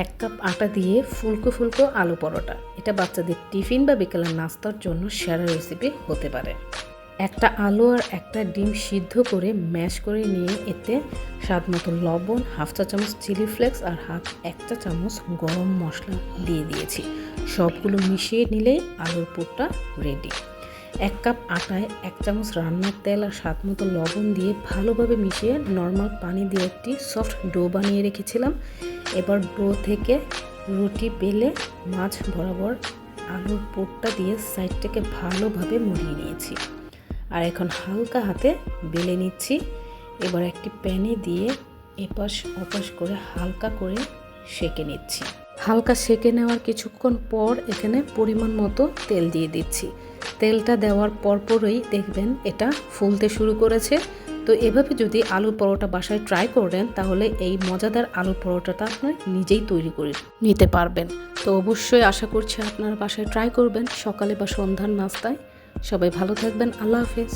1 cup আটা দিয়ে ফুলকো ফুলকো আলু পরোটা। এটা বাচ্চাদের টিফিন বা বিকেলের নাস্তার জন্য সেরা রেসিপি হতে পারে। একটা আলু আর একটা ডিম সিদ্ধ করে ম্যাশ করে নিয়ে এতে স্বাদমতো লবণ, হাফ চা চামচ চিলি ফ্লেক্স আর এক চা চামচ গরম মশলা দিয়ে দিয়েছি। সবগুলো মিশিয়ে নিলেই আলুর পুরটা রেডি। 1 কাপ আটায় 1 চামচ রান্নার তেল আর স্বাদমতো লবণ দিয়ে ভালোভাবে মিশিয়ে নর্মাল পানি দিয়ে একটি সফট ডো বানিয়ে রেখেছিলাম। এবার ডো থেকে রুটি বেলে মাঝ বরাবর আলুর পুরটা দিয়ে সাইডটাকে ভালোভাবে মুড়িয়ে নিয়েছি। আর এখন হালকা হাতে বেলে নিচ্ছি। এবার একটি প্যানে দিয়ে এপাশ ওপাশ করে হালকা করে সেঁকে নিচ্ছি। হালকা সেঁকে নেওয়ার কিছুক্ষণ পর এখানে পরিমাণ মতো তেল দিয়ে দিচ্ছি। তেলটা দেওয়ার পরপরই দেখবেন এটা ফুলতে শুরু করেছে। তো এভাবে যদি আলুর পরোটা বাসায় ট্রাই করেন তাহলে এই মজাদার আলুর পরোটাটা আপনি নিজেই তৈরি করে নিতে পারবেন। তো অবশ্যই আশা করছি আপনারা বাসায় ট্রাই করবেন সকালে বা সন্ধ্যার নাস্তায়। সবাই ভালো থাকবেন। আল্লাহ হাফেজ।